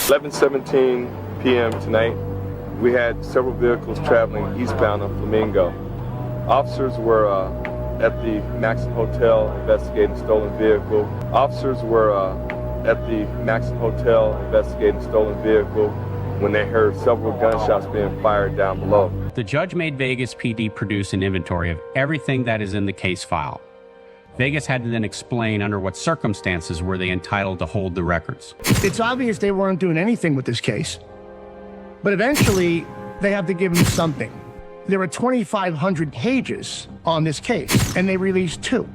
11:17 p.m. tonight, we had several vehicles traveling eastbound on Flamingo. Officers were at the Maxim Hotel investigating a stolen vehicle. Officers were at the Maxim Hotel investigating a stolen vehicle when they heard several gunshots being fired down below. The judge made Vegas PD produce an inventory of everything that is in the case file. Vegas had to then explain under what circumstances were they entitled to hold the records. It's obvious they weren't doing anything with this case, but eventually they have to give them something. There are 2,500 pages on this case, and they released two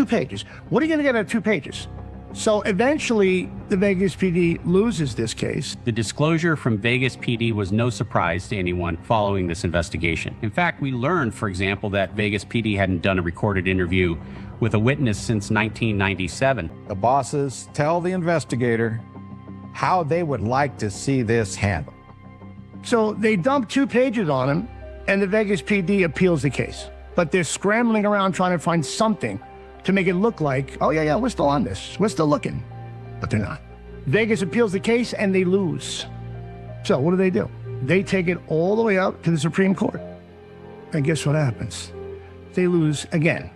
pages. What are you going to get out of 2 pages? So eventually, the Vegas PD loses this case. The disclosure from Vegas PD was no surprise to anyone following this investigation. In fact, we learned, for example, that Vegas PD hadn't done a recorded interview with a witness since 1997. The bosses tell the investigator how they would like to see this handled. So they dump 2 pages on him, and the Vegas PD appeals the case. But they're scrambling around trying to find something to make it look like, oh yeah, we're still on this. We're still looking. But they're not. Vegas appeals the case and they lose. So what do? They take it all the way up to the Supreme Court. And guess what happens? They lose again.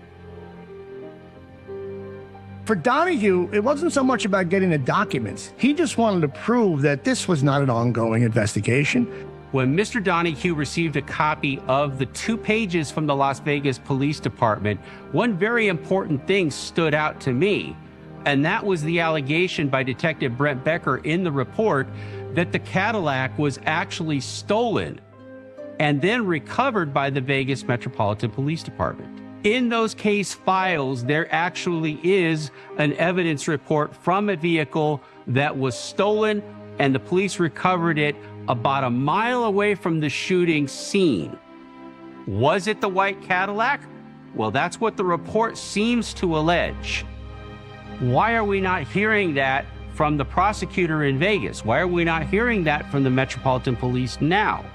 For Donahue, it wasn't so much about getting the documents. He just wanted to prove that this was not an ongoing investigation. When Mr. Donahue received a copy of the 2 pages from the Las Vegas Police Department, one very important thing stood out to me, and that was the allegation by Detective Brent Becker in the report that the Cadillac was actually stolen and then recovered by the Vegas Metropolitan Police Department. In those case files, there actually is an evidence report from a vehicle that was stolen, and the police recovered it about a mile away from the shooting scene. Was it the white Cadillac? Well, that's what the report seems to allege. Why are we not hearing that from the prosecutor in Vegas? Why are we not hearing that from the Metropolitan Police now?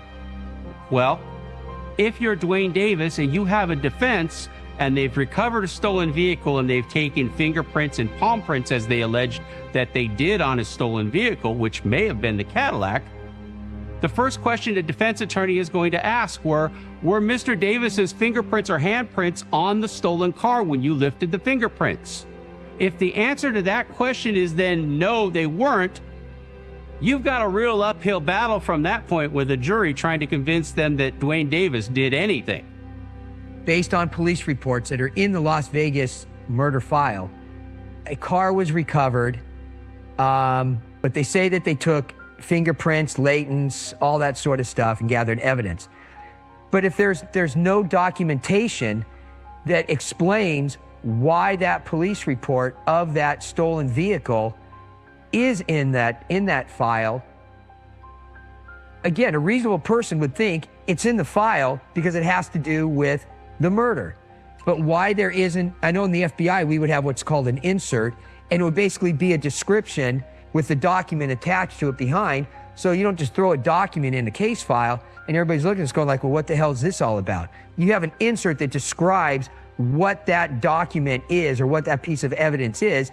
Well, if you're Dwayne Davis and you have a defense and they've recovered a stolen vehicle and they've taken fingerprints and palm prints as they alleged that they did on a stolen vehicle, which may have been the Cadillac, the first question the defense attorney is going to ask were Mr. Davis's fingerprints or handprints on the stolen car when you lifted the fingerprints? If the answer to that question is then no, they weren't, you've got a real uphill battle from that point with a jury trying to convince them that Dwayne Davis did anything. Based on police reports that are in the Las Vegas murder file, a car was recovered, but they say that they took fingerprints, latents, all that sort of stuff, and gathered evidence. But if there's no documentation that explains why that police report of that stolen vehicle is in that file, again, a reasonable person would think it's in the file because it has to do with the murder. But why there isn't, I know in the FBI we would have what's called an insert, and it would basically be a description with the document attached to it behind, so you don't just throw a document in the case file and everybody's looking at this going like, well, what the hell is this all about? You have an insert that describes what that document is or what that piece of evidence is,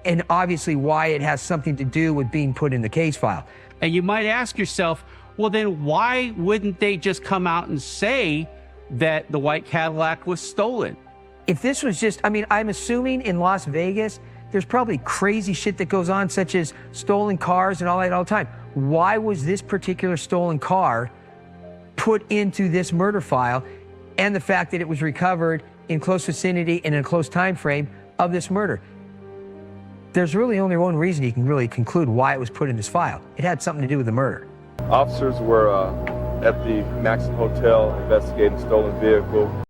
and obviously why it has something to do with being put in the case file. And you might ask yourself, well, then why wouldn't they just come out and say that the white Cadillac was stolen? If this was just, I'm assuming in Las Vegas, there's probably crazy shit that goes on, such as stolen cars and all that all the time. Why was this particular stolen car put into this murder file, and the fact that it was recovered in close vicinity and in a close time frame of this murder? There's really only one reason you can really conclude why it was put in this file. It had something to do with the murder. Officers were at the Maxim Hotel investigating a stolen vehicle.